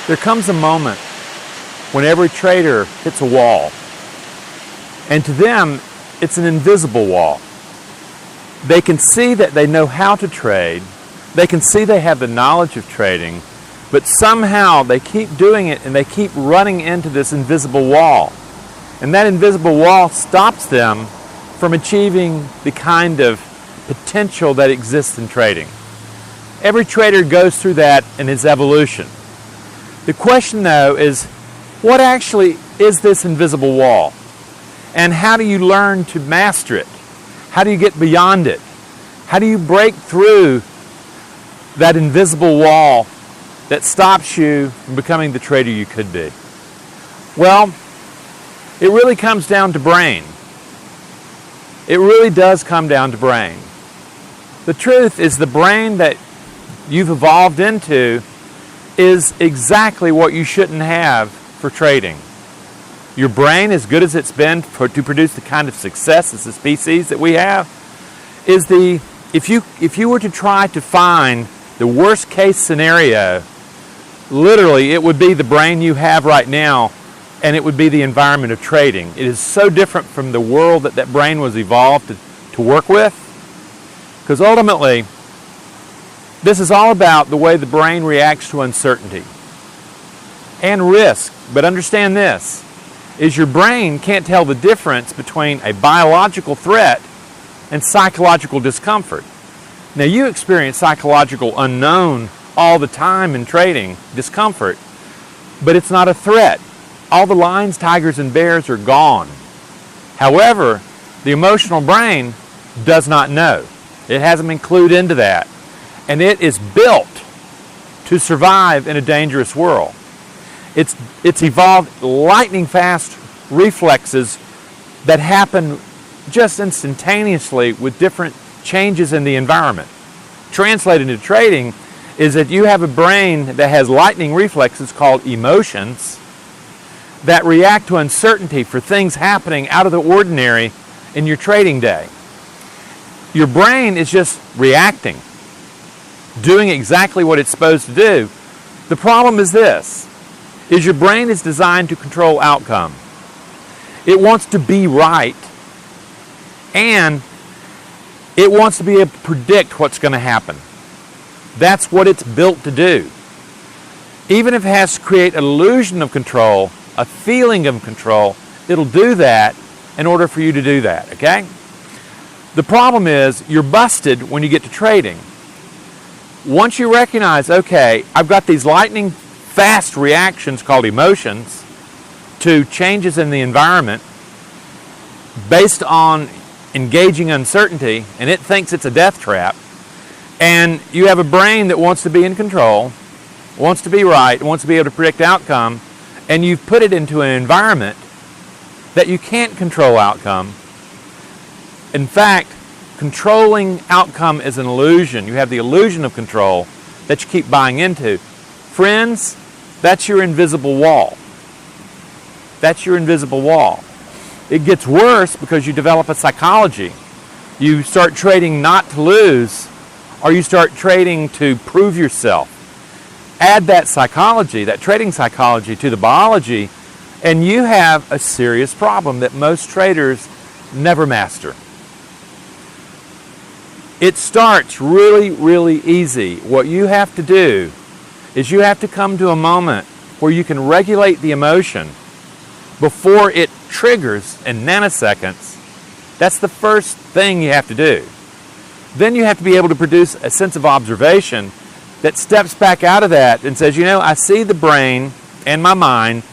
There comes a moment when every trader hits a wall, and to them, it's an invisible wall. They can see that they know how to trade, they can see they have the knowledge of trading, but somehow they keep doing it and they keep running into this invisible wall. And that invisible wall stops them from achieving the kind of potential that exists in trading. Every trader goes through that in his evolution. The question, though, is what actually is this invisible wall? And how do you learn to master it? How do you get beyond it? How do you break through that invisible wall that stops you from becoming the trader you could be? Well, it really comes down to brain. It really does come down to brain. The truth is the brain that you've evolved into is exactly what you shouldn't have for trading. Your brain, as good as it's been to produce the kind of success as the species that we have, is if you were to try to find the worst case scenario, literally it would be the brain you have right now, and it would be the environment of trading. It is so different from the world that brain was evolved to work with, because ultimately this is all about the way the brain reacts to uncertainty and risk. But understand this, is your brain can't tell the difference between a biological threat and psychological discomfort. Now, you experience psychological unknown all the time in trading, discomfort, but it's not a threat. All the lions, tigers, and bears are gone. However, the emotional brain does not know. It hasn't been clued into that. And it is built to survive in a dangerous world. It's evolved lightning fast reflexes that happen just instantaneously with different changes in the environment. Translated into trading is that you have a brain that has lightning reflexes called emotions that react to uncertainty for things happening out of the ordinary in your trading day. Your brain is just reacting, doing exactly what it's supposed to do. The problem is this, is your brain is designed to control outcome. It wants to be right, and it wants to be able to predict what's going to happen. That's what it's built to do. Even if it has to create an illusion of control, a feeling of control, it'll do that in order for you to do that, okay? The problem is you're busted when you get to trading. Once you recognize, okay, I've got these lightning fast reactions called emotions to changes in the environment based on engaging uncertainty, and it thinks it's a death trap, and you have a brain that wants to be in control, wants to be right, wants to be able to predict outcome, and you've put it into an environment that you can't control outcome. In fact, controlling outcome is an illusion. You have the illusion of control that you keep buying into. Friends, that's your invisible wall. That's your invisible wall. It gets worse because you develop a psychology. You start trading not to lose, or you start trading to prove yourself. Add that psychology, that trading psychology, to the biology, and you have a serious problem that most traders never master. It starts really, really easy. What you have to do is you have to come to a moment where you can regulate the emotion before it triggers in nanoseconds. That's the first thing you have to do. Then you have to be able to produce a sense of observation that steps back out of that and says, you know, I see the brain and my mind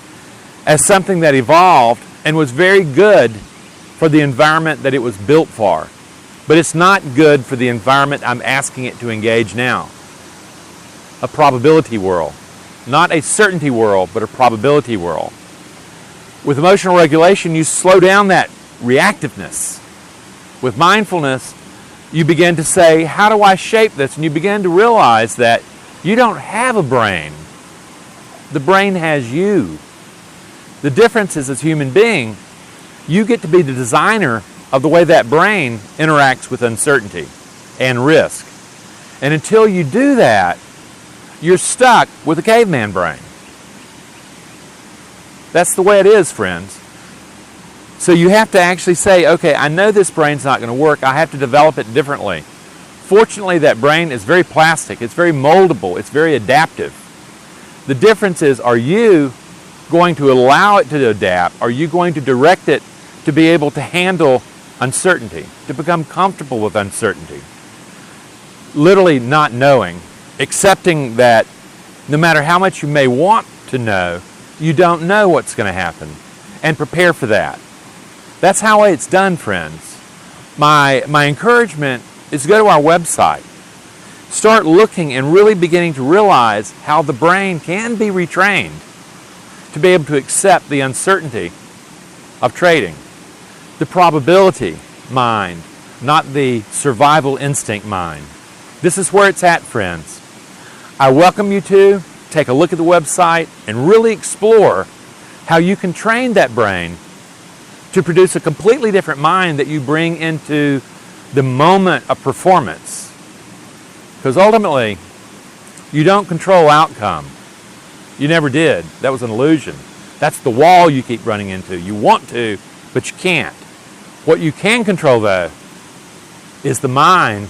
as something that evolved and was very good for the environment that it was built for. But it's not good for the environment I'm asking it to engage now. A probability world. Not a certainty world, but a probability world. With emotional regulation, you slow down that reactiveness. With mindfulness, you begin to say, how do I shape this? And you begin to realize that you don't have a brain. The brain has you. The difference is, as a human being, you get to be the designer of the way that brain interacts with uncertainty and risk. And until you do that, you're stuck with a caveman brain. That's the way it is, friends. So you have to actually say, okay, I know this brain's not going to work. I have to develop it differently. Fortunately, that brain is very plastic. It's very moldable. It's very adaptive. The difference is, are you going to allow it to adapt? Are you going to direct it to be able to handle uncertainty, to become comfortable with uncertainty? Literally not knowing, accepting that no matter how much you may want to know, you don't know what's going to happen, and prepare for that. That's how it's done, friends. My encouragement is to go to our website. Start looking and really beginning to realize how the brain can be retrained to be able to accept the uncertainty of trading. The probability mind, not the survival instinct mind. This is where it's at, friends. I welcome you to take a look at the website and really explore how you can train that brain to produce a completely different mind that you bring into the moment of performance. Because ultimately, you don't control outcome. You never did. That was an illusion. That's the wall you keep running into. You want to, but you can't. What you can control, though, is the mind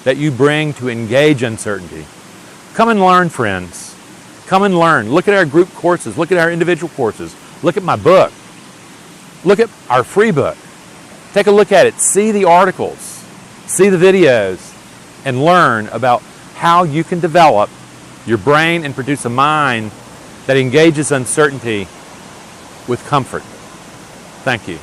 that you bring to engage uncertainty. Come and learn, friends. Come and learn. Look at our group courses. Look at our individual courses. Look at my book. Look at our free book. Take a look at it. See the articles. See the videos. And learn about how you can develop your brain and produce a mind that engages uncertainty with comfort. Thank you.